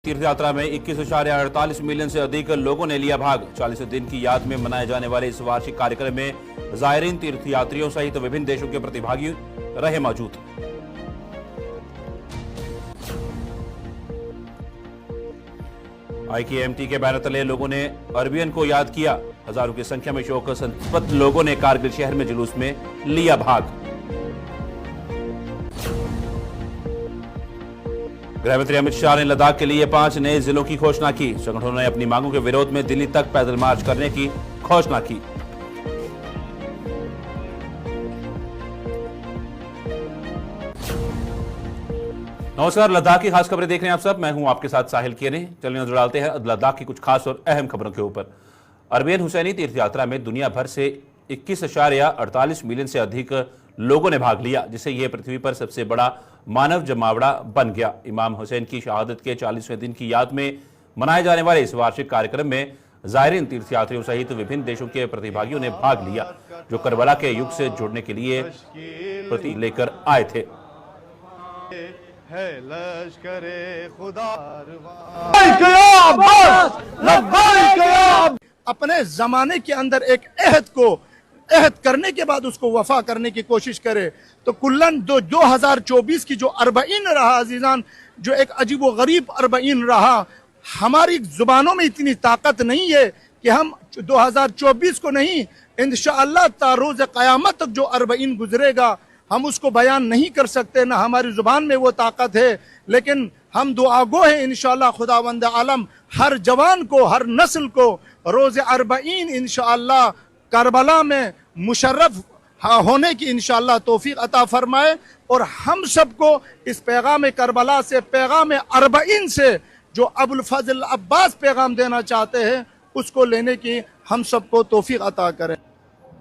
तीर्थ यात्रा में 21.48 मिलियन से अधिक लोगों ने लिया भाग। 40 दिन की याद में मनाए जाने वाले इस वार्षिक कार्यक्रम में जायरीन तीर्थयात्रियों सहित विभिन्न देशों के प्रतिभागी रहे मौजूद। IKMT के बैनर तले लोगों ने अरबियन को याद किया। हजारों की संख्या में शोक संतप्त लोगों ने कारगिल शहर में जुलूस में लिया भाग। गृहमंत्री अमित शाह ने लद्दाख के लिए 5 नए जिलों की घोषणा की। संगठनों ने अपनी मांगों के विरोध में दिल्ली तक पैदल मार्च करने की घोषणा की। नमस्कार, लद्दाख की खास खबरें देख रहे हैं आप सब। मैं हूं आपके साथ साहिल कियने। चलिए नजर डालते हैं लद्दाख की कुछ खास और अहम खबरों के ऊपर। अरबियन हुसैनी तीर्थ यात्रा में दुनिया भर से 21.48 मिलियन से अधिक लोगों ने भाग लिया, जिससे यह पृथ्वी पर सबसे बड़ा मानव जमावड़ा बन गया। इमाम हुसैन की शहादत के 40वें दिन की याद में मनाए जाने वाले इस वार्षिक कार्यक्रम में जायरीन तीर्थयात्रियों सहित विभिन्न देशों के प्रतिभागियों ने भाग लिया, जो करबला के युग से जुड़ने के लिए प्रतीक लेकर आए थे। अपने जमाने के अंदर एक अहद करने के बाद उसको वफा करने की कोशिश करे तो कुल्लन 2024 की जो अरबईन रहा अजीजान, जो एक अजीब व गरीब अरबईन रहा, हमारी जुबानों में इतनी ताकत नहीं है कि हम 2024 को नहीं, इंशाअल्लाह तारोज़ क़यामत तक जो अरबईन गुजरेगा हम उसको बयान नहीं कर सकते, ना हमारी जुबान में वो ताकत है। लेकिन हम दुआगो हैं इंशाअल्लाह खुदावंद आलम हर जवान को, हर नस्ल को रोज़ अरबईन इंशाअल्लाह करबला में मुशर्रफ होने की इंशाअल्लाह तौफीक अता फरमाए। और हम सबको इस पैगाम करबला से, पैगाम अरबईन से जो अबुल फजल अब्बास पैगाम देना चाहते हैं उसको लेने की हम सबको तौफीक अता करें।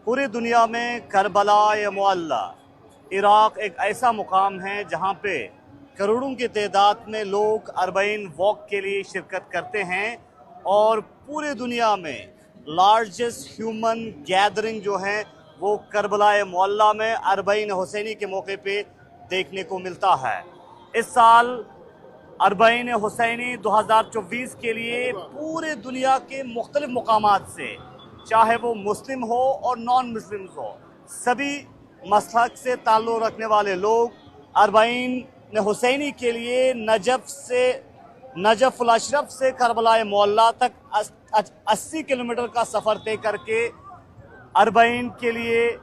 पूरी दुनिया में करबला या मुअल्ला इराक एक ऐसा मुकाम है जहाँ पे करोड़ों की तादाद में लोग अरबईन वॉक के लिए शिरकत करते हैं और पूरी दुनिया में लार्जेस्ट ह्यूमन गैदरिंग जो है वो करबला मुअल्ला में अरबईन हुसैनी के मौके पे देखने को मिलता है। इस साल अरबईन हुसैनी 2024 के लिए पूरे दुनिया के मुख्तलिफ मुकामात से, चाहे वो मुस्लिम हो और नॉन मुस्लिम हो, सभी मसलक से ताल्लुक़ रखने वाले लोग अरबईन हुसैनी के लिए नजफ़ुल अशरफ से करबला मुअल्ला तक 80 किलोमीटर का सफ़र तय करके अरबईन के लिए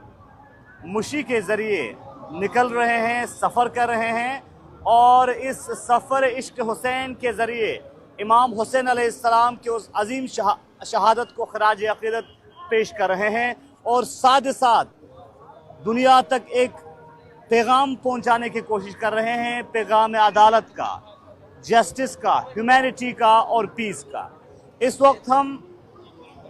मुशी के ज़रिए निकल रहे हैं, सफ़र कर रहे हैं और इस सफ़र इश्क हुसैन के ज़रिए इमाम हुसैन अलैहिस्सलाम के उस अजीम शहादत को खराज अक़ीदत पेश कर रहे हैं और साथ साथ दुनिया तक एक पैगाम पहुंचाने की कोशिश कर रहे हैं, पैगाम अदालत का, जस्टिस का, ह्यूमैनिटी का और पीस का। इस वक्त हम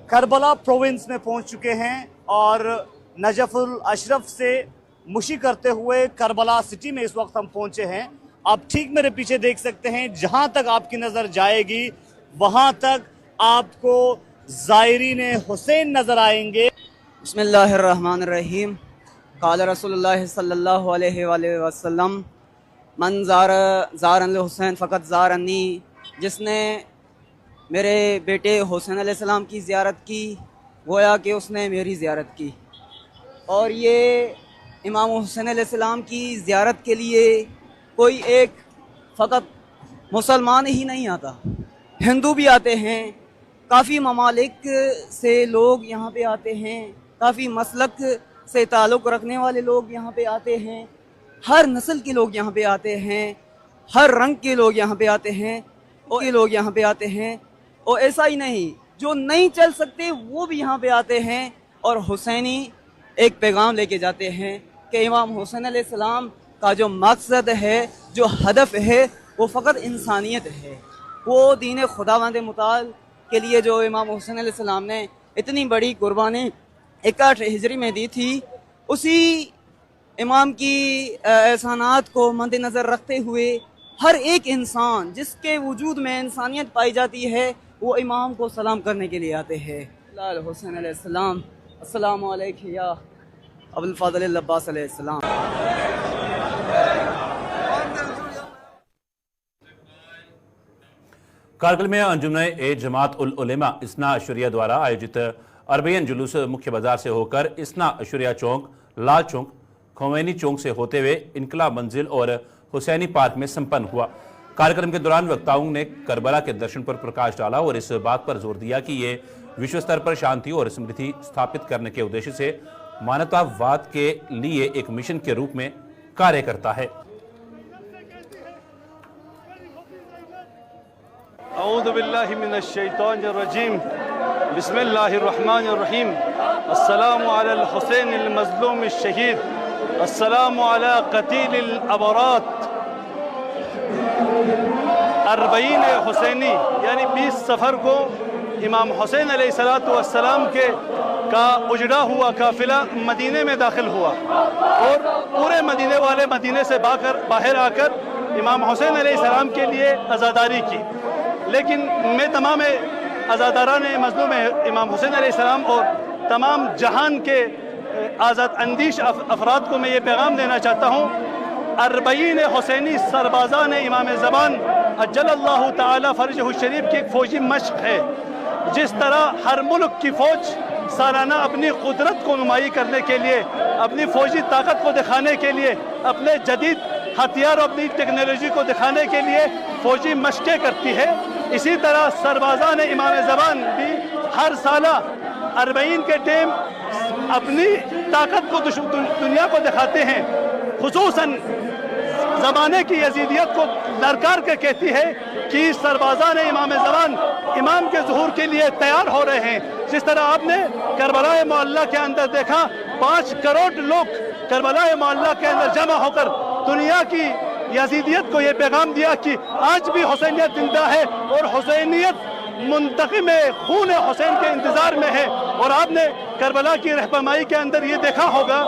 करबला प्रोविंस में पहुंच चुके हैं और नजफ़ुल अशरफ से मुशी करते हुए करबला सिटी में इस वक्त हम पहुंचे हैं। आप ठीक मेरे पीछे देख सकते हैं, जहां तक आपकी नज़र जाएगी वहां तक आपको ज़ायरीन हुसैन नज़र आएंगे। बिस्मिल्लाहिर्रहमानिर्रहीम। क़ाल रसूलुल्लाह सल्लल्लाहु अलैहि वसल्लम मन ज़ारन हुसैन फ़क़त ज़ारनी। जिसने मेरे बेटे हुसैन अलैहिस्सलाम की ज़ियारत की गोया कि उसने मेरी ज़ियारत की। और ये इमाम हुसैन अलैहिस्सलाम की ज़ियारत के लिए कोई एक फ़क़त मुसलमान ही नहीं आता, हिंदू भी आते हैं, काफ़ी ममालिक से लोग यहाँ पे आते हैं, काफ़ी मसलक से ताल्लुक़ रखने वाले लोग यहाँ पे आते हैं, हर नस्ल के लोग यहाँ पे आते हैं, हर रंग के लोग यहाँ पे आते हैं और ये लोग यहाँ पे आते हैं। और ऐसा ही नहीं, जो नहीं चल सकते वो भी यहाँ पे आते हैं और हुसैनी एक पैगाम लेके जाते हैं कि इमाम हुसैन अलैहिस्सलाम का जो मकसद है, जो हदफ है, वो फ़कत इंसानियत है। वो दीन खुदावंद मुताल के लिए जो इमाम हुसैन अलैहिस्सलाम ने इतनी बड़ी कुर्बानी 61 हिजरी में दी थी, उसी इमाम की एहसानात को मद्देनज़र रखते हुए हर एक इंसान जिसके वजूद में इंसानियत पाई जाती है वो इमाम को सलाम करने के लिए आते हैं। हुसैन अलैहिस्सलाम, अस्सलामु अलैकुम या अबुल फज़ल अब्बास अलैहिस्सलाम। कारगिल में अंजुमन जमात उल उलेमा इसना अशरिया द्वारा आयोजित अरबईन जुलूस मुख्य बाजार से होकर इसना अशरिया चौक, लाल चौक, खोमैनी चौक से होते हुए इनकलाब मंजिल और हुसैनी पार्क में संपन्न हुआ। कार्यक्रम के दौरान वक्ताओं ने करबला के दर्शन पर प्रकाश डाला और इस बात पर जोर दिया कि ये विश्व स्तर पर शांति और समृद्धि स्थापित करने के उद्देश्य से मानवतावाद के लिए एक मिशन के रूप में कार्य करता है। अऊज़ु बिल्लाहि मिनश शैतानिर रजीम, बिस्मिल्लाहिर रहमानिर रहीम। अस्सलामु अलल हुसैनिल मज़लूमिश शहीद, अस्सलामु अला क़तीलिल अबरात। अरबईन हुसैनी यानी 20 सफ़र को इमाम हुसैन अलैहिस्सलातु वस्सलाम के का उजड़ा हुआ काफिला मदीने में दाखिल हुआ और पूरे मदीने वाले मदीने से बाहर आकर इमाम हुसैन अलैहिस्सलाम के लिए अज़ादारी की। लेकिन मैं तमाम अज़ादारान मज़लूम इमाम हुसैन अलैहिस्सलाम और तमाम जहान के आज़ाद अंदीश अफराद को मैं ये पैगाम देना चाहता हूँ, अरबईन हुसैनी सरबाज़ान इमाम ज़बान अज्जलल्लाहु ताला फ़र्जहु शरीफ की एक फ़ौजी मश्क है। जिस तरह हर मुल्क की फ़ौज सालाना अपनी कुदरत को नुमाई करने के लिए, अपनी फ़ौजी ताकत को दिखाने के लिए, अपने जदीद हथियार और अपनी टेक्नोलॉजी को दिखाने के लिए फ़ौजी मशक़ें करती है, इसी तरह सरबाज़ान इमाम ज़बान भी हर साला अरबईन के टाइम अपनी ताकत को दुनिया को दिखाते हैं। खुसूसन ज़माने की यजीदियत को दरकार के कहती है कि सरबाज़ान इमाम ज़बान इमाम के ज़ुहूर के लिए तैयार हो रहे हैं। जिस तरह आपने करबला मोहल्ला के अंदर देखा, 5 करोड़ लोग करबला मोहल्ला के अंदर जमा होकर दुनिया की यजीदियत को ये पैगाम दिया कि आज भी हुसैनियत जिंदा है और हुसैनियत मुंतक़िम खून हुसैन के इंतज़ार में है। और आपने करबला की रहनुमाई के अंदर ये देखा होगा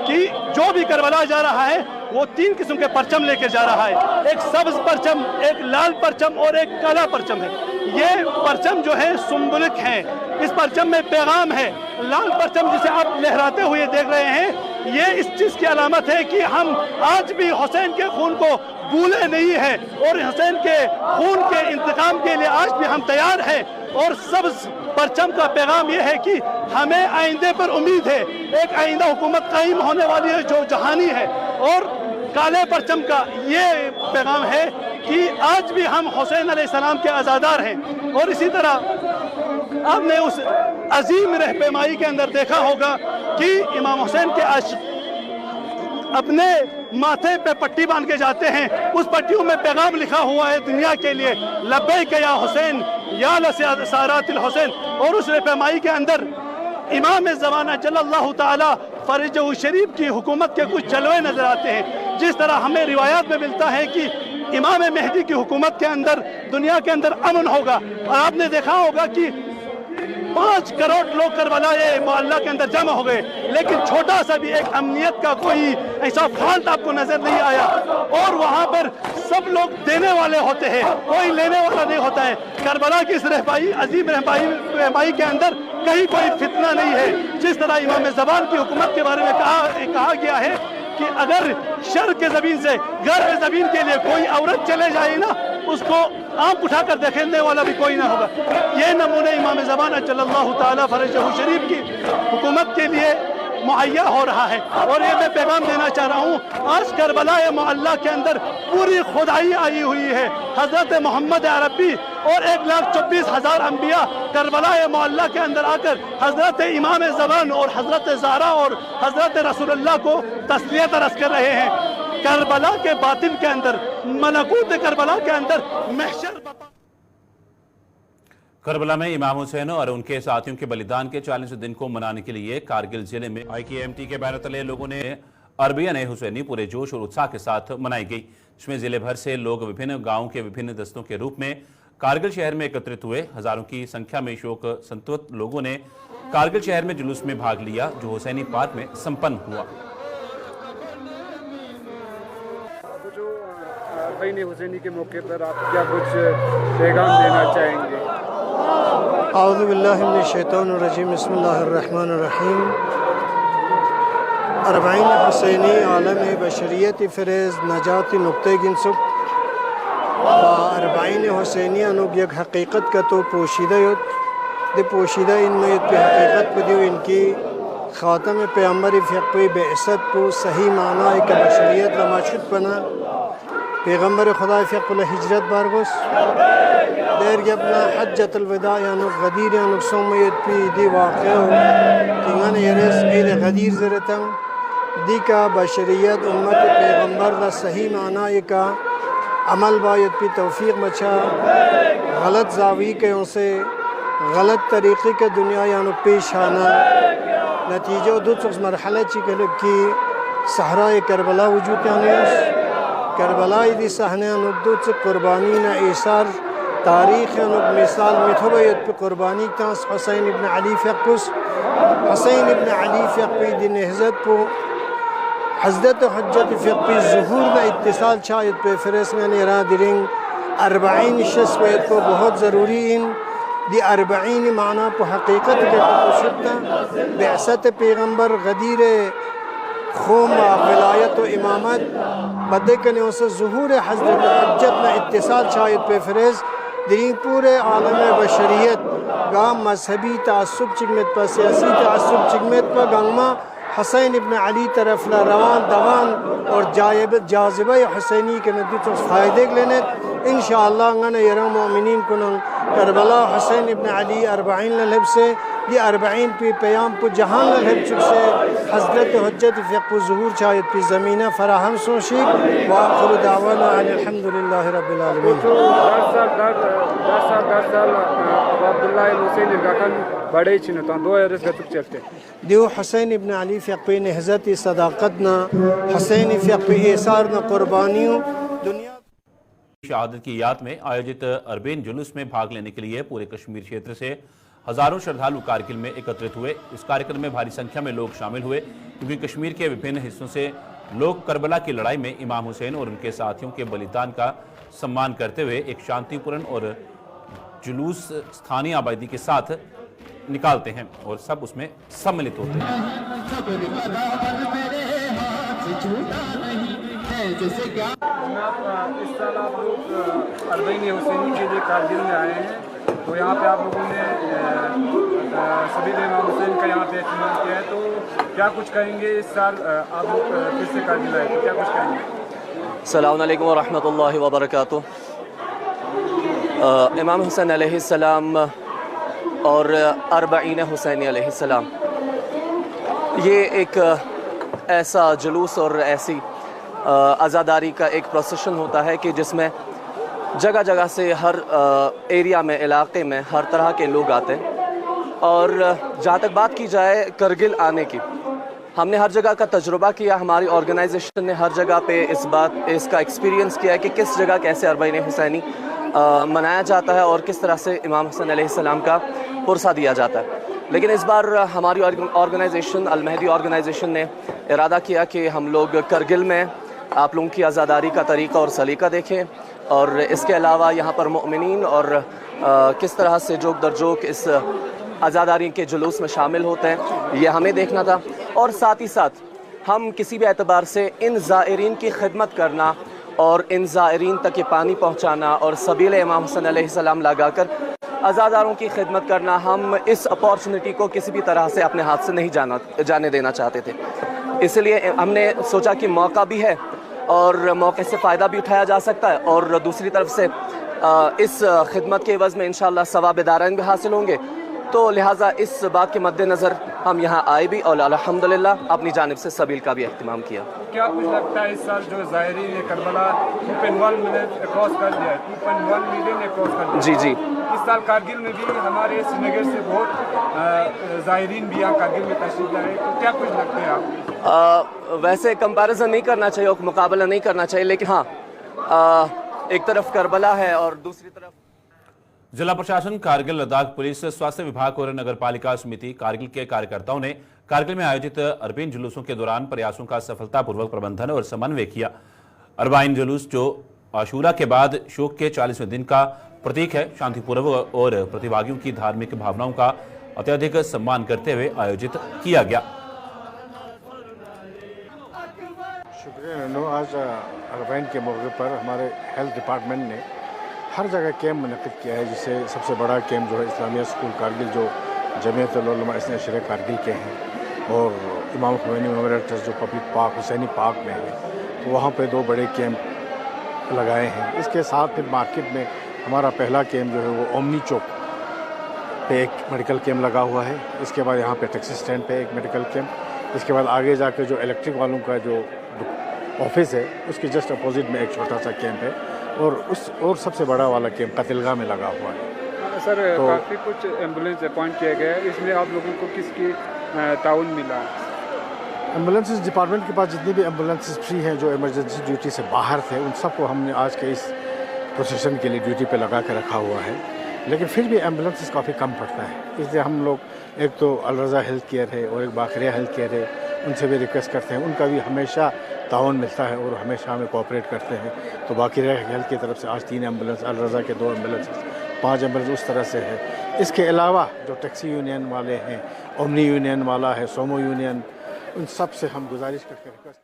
कि जो भी करबला जा रहा है वो 3 किस्म के परचम लेकर जा रहा है, एक सब्ज परचम, एक लाल परचम और एक काला परचम है। ये परचम जो है सुम्बुलिक है, इस परचम में पैगाम है। लाल परचम जिसे आप लहराते हुए देख रहे हैं, ये इस चीज़ की अलामत है कि हम आज भी हुसैन के खून को भूले नहीं है और हुसैन के खून के इंतकाम के लिए आज भी हम तैयार हैं। और सब्ज परचम का पैगाम यह है कि हमें आइंदे पर उम्मीद है, एक आइंदा हुकूमत कायम होने वाली है जो जहानी है। और काले परचम का ये पैगाम है कि आज भी हम हुसैन अलैहिस्सलाम के आज़ादार हैं। और इसी तरह आपने उस अजीम रहनुमाई के अंदर देखा होगा कि इमाम हुसैन के आशिक अपने माथे पे पट्टी बांध के जाते हैं, उस पट्टियों में पैगाम लिखा हुआ है दुनिया के लिए, लब्बैक या हुसैन या लसारातिल हुसैन। और उस रहनुमाई के अंदर इमाम ज़माना अज्जलल्लाहु ताला फ़र्जहु शरीफ की हुकूमत के कुछ जलवे नजर आते हैं। जिस तरह हमें रिवायात में मिलता है कि इमाम मेहदी की हुकूमत के अंदर दुनिया के अंदर अमन होगा। और आपने देखा होगा कि 5 करोड़ लोग करबला मोहल्ला के अंदर जमा हो गए, लेकिन छोटा सा भी एक अमनियत का कोई ऐसा फॉल्ट आपको नजर नहीं आया। और वहाँ पर सब लोग देने वाले होते हैं, कोई लेने वाला नहीं होता है। करबला की इस रहनुमाई, अजीम रहनुमाई के अंदर कहीं कोई फितना नहीं है। जिस तरह इमाम ज़बान की हुकूमत के बारे में कहा गया है कि अगर शर के ज़मीन से गर्ब ज़मीन के लिए कोई औरत चले जाए ना, उसको आंख उठाकर देखने वाला भी कोई ना होगा। ये नमूने इमाम ज़बान अज्जलल्लाहु ताला फ़र्जहु शरीफ की हुकूमत के लिए मुहैया हो रहा है। और ये मैं पैगाम देना चाह रहा हूँ, आज करबला मोहल्ला के अंदर पूरी खुदाई आई हुई है। हज़रत मोहम्मद अरबी और 1,24,000 अम्बिया करबला मोहल्ला के अंदर आकर हज़रत इमाम ज़बान और हज़रत ज़हरा और हज़रत रसूलुल्लाह को तस्लियत अर्ज़ कर रहे हैं। करबला के बातिन के अंदर, मलकूत करबला के अंदर महशर। करबला में इमाम हुसैन और उनके साथियों के बलिदान के 40वें दिन को मनाने के लिए कारगिल जिले में IKMT के बैनर तले लोगों ने अरबईन हुसैनी पूरे जोश और उत्साह के साथ मनाई गई। इसमें जिले भर से लोग विभिन्न गांवों के विभिन्न दस्तों के रूप में कारगिल शहर में एकत्रित हुए। हजारों की संख्या में शोक संतप्त लोगों ने कारगिल शहर में जुलूस में भाग लिया, जो हुसैनी पार्क में संपन्न हुआ। जो अरबईन हुसैनी के मौके पर आप क्या कुछ पैगाम देना चाहेंगे? आऊज़ु बिल्लाहि मिनश शैतानिर रजीम, बिस्मिल्लाहिर रहमानिर रहीम। अरबईन हुसैनी आलम बशरियत फ़रेज़ नजात नुक्ते गिनसुक اربعین حسینیہ انوگ یک حقیقت کا تو پوشیدہ یوت دے پوشیدہ ان میں یوت پہ حقیقت پہ دیو ان کی خاتم پیغمبر فیق پہ بعثت پہ صحیح معنی ایک بشریت لماشد پنا پیغمبر خدا فیق پہ ہجرت بارگوس دیر گبنا حجت الوداع یعنی غدیر یعنی سومیت پی دی واقع ہو تنگان یرس عید غدیر زرتن دی کا بشریت امت پیغمبر دا صحیح معنی کا عمل باید پی توفیق مچا غلط زاوی کے ان سے غلط طریقے کے دنیا یعنی پیش آنا نتیجہ دو چکس مرحلہ چکل کی صحرائے کربلا وجود یعنی کربلا دی صحنہ دو چک قربانی نا ایثار تاریخ مثال متھویت پہ قربانی تاس حسین ابن علی فیقس حسین ابن علی فیقی دی نہزت پہ حضرت حجت فیقی ظہور نا اتصال چاہیت پہ فرس میں نیران درنگ اربعین شس ویت کو بہت ضروری ان دی اربعین معنی پہ حقیقت کے پوشتنا بعثت پیغمبر غدیر خوم ولایت و امامت بدے کنے اسے ظہور حضرت حجت نا اتصال چاہیت پہ فرس درین پورے عالم بشریت گام مذہبی تعصب چگمت پر سیاسی تعصب چگمت پر گنگما حسین ابن علی طرف لا روان دوان اور جاذبہ حسینی کے ندیت فائدے لینے انشاءاللہ انگانا یرم مومنین کنن کربلا حسین ابن علی اربعین للحب سے یہ اربعین پی پیام پو جہان للحب چک سے حضرت حجت فیق ظہور چاہیت پی زمینہ فراہم سوشیک وآخر دعوانا علی الحمدللہ رب العالمین در سال عبداللہ حسین ارگاکن بڑے چنتان دو ایرس گتک چلتے دیو حسین ابن علی فیق پی نہزت صداقتنا حسین فیق پی ایثارنا قربانیوں دنیا شہادت کی یاد میں آیوجت اربین جلوس میں بھاگ لینے کے لیے پورے کشمیر چھیتر سے ہزاروں شردھالو کارگل میں اکترت ہوئے۔ اس کارکرم میں بھاری سنکھیا میں لوگ شامل ہوئے کیونکہ کشمیر کے وبھن حصوں سے لوگ کربلا کی لڑائی میں امام حسین اور ان کے ساتھیوں کے بلیدان کا سمان کرتے ہوئے ایک شانتی پورن اور جلوس ستھانی آبادی کے ساتھ نکالتے ہیں اور سب اس میں سملت ہوتے ہیں۔ اس سال آپ لوگ اربعین حسینی کے لیے کارگل میں آئے ہیں تو یہاں پہ آپ لوگوں نے سبیل امام حسین کا یہاں پہ اہتمام کیا ہے، تو کیا کچھ کہیں گے اس سال آپ لوگ پھر سے کارگل آئے تو کیا کچھ کہیں گے؟ السلام علیکم ورحمۃ اللہ وبرکاتہ۔ امام حسین علیہ السلام اور اربعین حسینی علیہ السلام یہ ایک ایسا جلوس اور ایسی عزاداری کا ایک پروسیشن ہوتا ہے کہ جس میں جگہ جگہ سے ہر ایریا میں علاقے میں ہر طرح کے لوگ آتے ہیں، اور جہاں تک بات کی جائے کرگل آنے کی، ہم نے ہر جگہ کا تجربہ کیا، ہماری آرگنائزیشن نے ہر جگہ پہ اس کا ایکسپیرینس کیا ہے کہ کس جگہ کیسے اربعین حسینی منایا جاتا ہے اور کس طرح سے امام حسین علیہ السلام کا پرسہ دیا جاتا ہے۔ لیکن اس بار ہماری آرگنائزیشن المہدی آرگنائزیشن نے ارادہ کیا کہ ہم لوگ کرگل میں آپ لوگوں کی عزاداری کا طریقہ اور سلیقہ دیکھیں، اور اس کے علاوہ یہاں پر مؤمنین اور کس طرح سے جوک در جوک اس عزاداری کے جلوس میں شامل ہوتے ہیں یہ ہمیں دیکھنا تھا، اور ساتھ ہی ساتھ ہم کسی بھی اعتبار سے ان زائرین کی خدمت کرنا اور ان زائرین تک یہ پانی پہنچانا اور سبیل امام حسین علیہ السلام لگا کر عزاداروں کی خدمت کرنا، ہم اس اپارچونٹی کو کسی بھی طرح سے اپنے ہاتھ سے نہیں جانے دینا چاہتے تھے۔ اس لیے ہم نے سوچا کہ موقع بھی ہے اور موقع سے فائدہ بھی اٹھایا جا سکتا ہے، اور دوسری طرف سے اس خدمت کے عوض میں انشاءاللہ ثواب دارین بھی حاصل ہوں گے، تو لہٰذا اس بات کے مد نظر ہم یہاں آئے بھی اور الحمدللہ اپنی جانب سے سبیل کا بھی اہتمام کیا۔ کیا کچھ لگتا ہے اس سال جو زائرین کربلا 2.1 ملین کراس کر دیا ہے، 2.1 ملین نے کراس کر دیا؟ جی جی، اس سال کارگل میں بھی ہمارے سری نگر سے بہت زائرین بھی یہاں کارگل میں تشریف لائے، تو کیا کچھ لگتا ہے آپ؟ ویسے کمپیریزن نہیں کرنا چاہیے اور مقابلہ نہیں کرنا چاہیے، لیکن ہاں ایک طرف کربلا ہے اور دوسری طرف ضلع پرشاسن، کارگل لداخ پولیس، سواستھیہ وبھاگ اور نگر پالکا سمیتی کارگل کے کارکرتاؤں نے کارگل میں آیوجت اربعین جلوسوں کے دوران پریاسوں کا سفلتا پوروک پربندھن اور سمنوے کیا۔ اربعین جلوس جو عاشورہ کے بعد شوک کے 40ویں دن کا پرتیک ہے، شانتی پوروک اور پرتیبھاگیوں کی دھارمک بھاوناؤں کا اتیادھک سمان کرتے ہوئے آیوجت کیا گیا۔ शुक्रिया नन्नू। आज अरबईन के मौके पर हमारे हेल्थ डिपार्टमेंट ने हर जगह कैंप मुनक़िद किया है, जिससे सबसे बड़ा कैंप जो है इस्लामिया स्कूल कारगिल जो जमीयतुल उलमा इस्ने अशरे कारगिल के हैं और इमाम खुमैनी मेमोरियल ट्रस्ट जो पब्लिक पार्क हुसैनी पार्क में है, तो वहाँ पे 2 बड़े कैंप लगाए हैं। इसके साथ फिर मार्केट में हमारा पहला कैंप जो है वो ओमनी चौक पे एक मेडिकल कैंप लगा हुआ है। इसके बाद यहाँ पे टैक्सी स्टैंड पे एक मेडिकल कैंप। इसके बाद आगे जाकर जो इलेक्ट्रिक वालों का जो ऑफिस है उसके जस्ट अपोजिट में एक छोटा सा कैंप है और सबसे बड़ा वाला कैंप कतिलगाह में लगा हुआ है। सर तो काफ़ी कुछ एम्बुलेंस अपॉइंट किया गया है, इसमें आप लोगों को किसकी ताउन मिला? एम्बुलेंसेस डिपार्टमेंट के पास जितनी भी एम्बुलेंसेस फ्री हैं जो इमरजेंसी ड्यूटी से बाहर थे, उन सबको हमने आज के इस प्रोसेशन के लिए ड्यूटी पे लगा के रखा हुआ है। लेकिन फिर भी एम्बुलेंसेस काफ़ी कम पड़ता है, इसलिए हम लोग एक तो अलरज़ा हेल्थ केयर है और एक बाखरिया हेल्थ केयर है, उनसे भी रिक्वेस्ट करते हैं। उनका भी हमेशा ताउन मिलता है और हमेशा हमें कोऑपरेट करते हैं। तो बाखरिया हेल्थ की तरफ से आज 3 एम्बुलेंस, अलरज़ा के 2 एम्बुलेंस, 5 एम्बुलेंस उस तरह से है। इसके अलावा जो टैक्सी यूनियन वाले हैं, ओमनी यूनियन वाला है, सोमो यूनियन, उन सब से हम गुजारिश करके रिक्वेस्ट।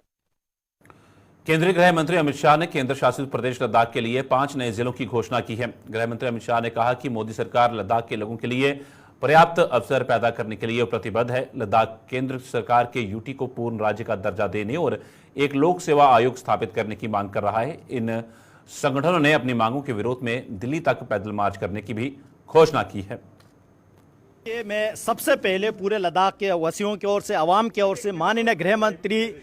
केंद्रीय गृह मंत्री अमित शाह ने केंद्र शासित प्रदेश लद्दाख के लिए 5 नए जिलों की घोषणा की है। गृह मंत्री अमित शाह ने कहा कि मोदी सरकार लद्दाख के लोगों के लिए पर्याप्त अवसर पैदा करने के लिए प्रतिबद्ध है। लद्दाख केंद्र सरकार के यूटी को पूर्ण राज्य का दर्जा देने और एक लोक सेवा आयोग स्थापित करने की मांग कर रहा है। इन संगठनों ने अपनी मांगों के विरोध में दिल्ली तक पैदल मार्च करने की भी घोषणा की है। मैं सबसे पहले पूरे लद्दाख के वासियों की ओर से, आवाम की ओर से माननीय गृह मंत्री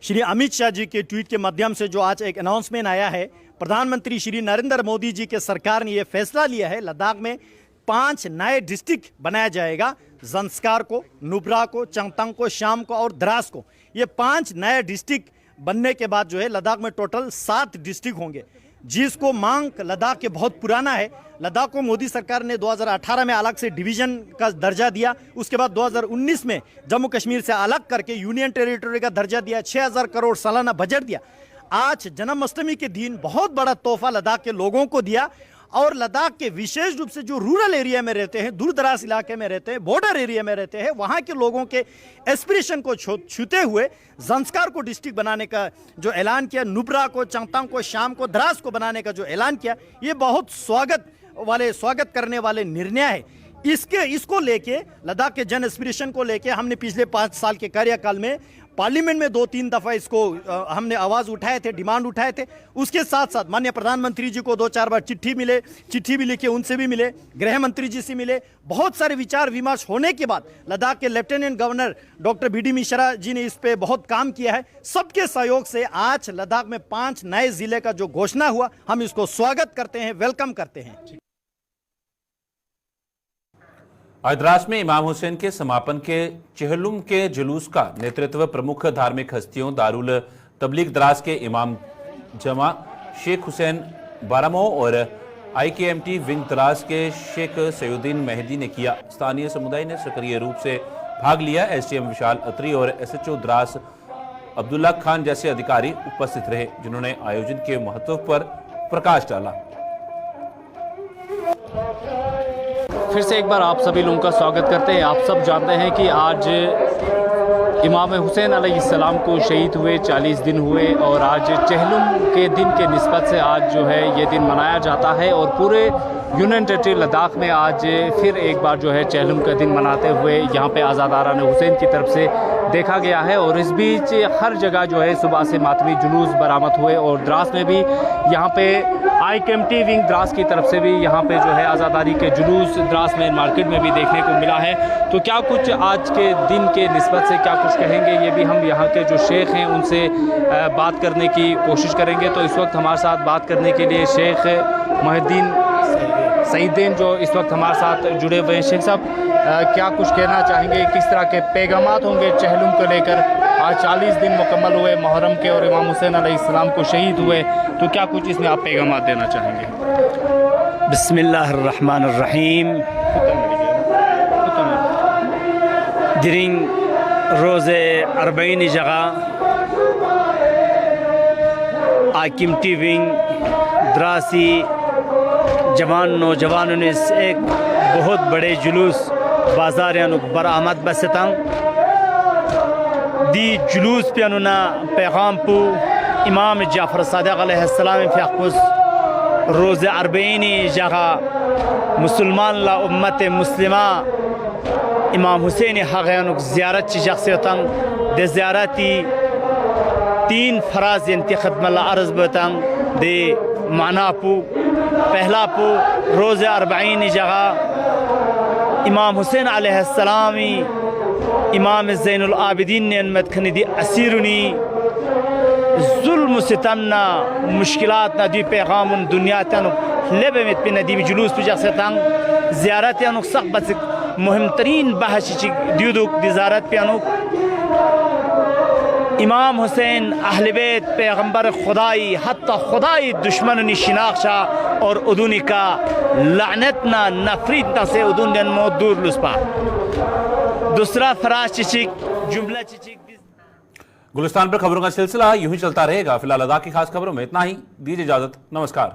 श्री अमित शाह जी के ट्वीट के माध्यम से जो आज एक अनाउंसमेंट आया है, प्रधानमंत्री श्री नरेंद्र मोदी जी के सरकार ने यह फैसला लिया है लद्दाख में 5 नए डिस्ट्रिक्ट बनाया जाएगा। ज़ंस्कार को, नुब्रा को, चंगतंग को, शाम को और द्रास को। ये 5 नए डिस्ट्रिक्ट बनने के बाद जो है लद्दाख में टोटल 7 डिस्ट्रिक्ट होंगे, जिसको मांग लद्दाख के बहुत पुराना है। लद्दाख को मोदी सरकार ने 2018 में अलग से डिवीजन का दर्जा दिया, उसके बाद 2019 में जम्मू कश्मीर से अलग करके यूनियन टेरिटरी का दर्जा दिया, 6000 करोड़ सालाना बजट दिया। आज जन्माष्टमी के दिन बहुत बड़ा तोहफा लद्दाख के लोगों को दिया और लद्दाख के विशेष रूप से जो रूरल एरिया में रहते हैं, दूर दराज इलाके में रहते हैं, बॉर्डर एरिया में रहते हैं, वहाँ के लोगों के एस्पिरेशन को छूते हुए ज़ंस्कार को डिस्ट्रिक्ट बनाने का जो ऐलान किया, नुब्रा को, चंगतंग को, शाम को, द्रास को बनाने का जो ऐलान किया, ये बहुत स्वागत करने वाले निर्णय है। इसको लेके लद्दाख के जन एस्पिरेशन को लेके हमने पिछले 5 साल के कार्यकाल में पार्लियामेंट में 2-3 दफ़ा इसको हमने आवाज़ उठाए थे, डिमांड उठाए थे। उसके साथ साथ माननीय प्रधानमंत्री जी को 2-4 बार चिट्ठी भी लिखे, उनसे भी मिले, गृह मंत्री जी से मिले। बहुत सारे विचार विमर्श होने के बाद लद्दाख के lieutenant governor doctor BD Mishra ji ने इस पे बहुत काम किया है। सबके सहयोग से आज लद्दाख में 5 नए जिले का जो घोषणा हुआ, हम इसको स्वागत करते हैं, वेलकम करते हैं। आज द्रास में इमाम हुसैन के समापन के चहलुम के जुलूस का नेतृत्व प्रमुख धार्मिक हस्तियों दारुल तबलीग द्रास के इमाम जमा शेख हुसैन बारामो और IKMT विंग द्रास के शेख सैयुद्दीन मेहदी ने किया। स्थानीय समुदाय ने सक्रिय रूप से भाग लिया। SDM विशाल अत्री और SHO द्रास अब्दुल्ला खान जैसे अधिकारी उपस्थित रहे, जिन्होंने आयोजन के महत्व पर प्रकाश डाला। फिर से एक बार आप सभी लोगों का स्वागत करते हैं। आप सब जानते हैं कि आज इमाम हुसैन अलैहिस्सलाम को शहीद हुए 40 दिन हुए और आज चहलुम के दिन के निस्बत से आज जो है ये दिन मनाया जाता है और पूरे यूनियन टेरिटरी लद्दाख में आज फिर एक बार जो है चहलुम का दिन मनाते हुए यहाँ पे आज़ादारान हुसैन की तरफ से देखा गया है। और इस बीच हर जगह जो है सुबह से मातमी जुलूस बरामद हुए और द्रास में भी यहाँ पे IKMT विंग द्रास की तरफ से भी यहाँ पे जो है आज़ादारी के जुलूस द्रास में मार्केट में भी देखने को मिला है। तो क्या कुछ आज के दिन के निस्बत से क्या कुछ कहेंगे, ये भी हम यहाँ के जो शेख हैं उनसे बात करने की कोशिश करेंगे। तो इस वक्त हमारे साथ बात करने के लिए शेख मोहिद्दीन सईदीन जो इस वक्त हमारे साथ जुड़े हुए हैं। शेख साहब, क्या कुछ कहना चाहेंगे, किस तरह के पैगामात होंगे चहलुम को लेकर? आज 40 दिन मुकम्मल हुए मुहर्रम के और इमाम हुसैन अलैहिस्सलाम को शहीद हुए, तो क्या कुछ इसमें आप पैगामात देना चाहेंगे? बिस्मिल्लाहिर्रहमानिर्रहीम। दिरिंग रोज़े अरबईन जगह IKMT विंग द्रासी जवान नौजवानों ने एक बहुत बड़े जुलूस बाजार बरामद बसतंग دی جلوس پیانونا پیغام پو امام جعفر صادق علیہ السلام فیقوس روز اربعین جگہ مسلمان لا امت مسلمہ امام حسین حقیانک زیارت چی شخصیتاں دے زیارتی 3 فراز انتی خدمہ اللہ عرض بتاں دے معنی پو پہلا پو روز اربعین جگہ امام حسین علیہ السلامی امام زین العابدین نے انمت کھنی دی اسیرنی ظلم ستمنا مشکلات نا دی پیغام دنیا تانو لبے مت پی ندی جلوس پی جاکستان زیارت یانو سخت بس مهم ترین بحث چی دیودوک دی زیارت پیانو امام حسین اہل بیت پیغمبر خدائی حتی خدائی دشمن شناخشا اور ادونی کا لعنتنا نفریتنا سے ادون دن موت دور لسپا دوسرا فراز چچک جملہ چچک گلستان پر خبروں کا سلسلہ یوں ہی چلتا رہے گا. فی الحال ادا کی خاص خبروں میں اتنا ہی. دیجیے اجازت. نمسکار.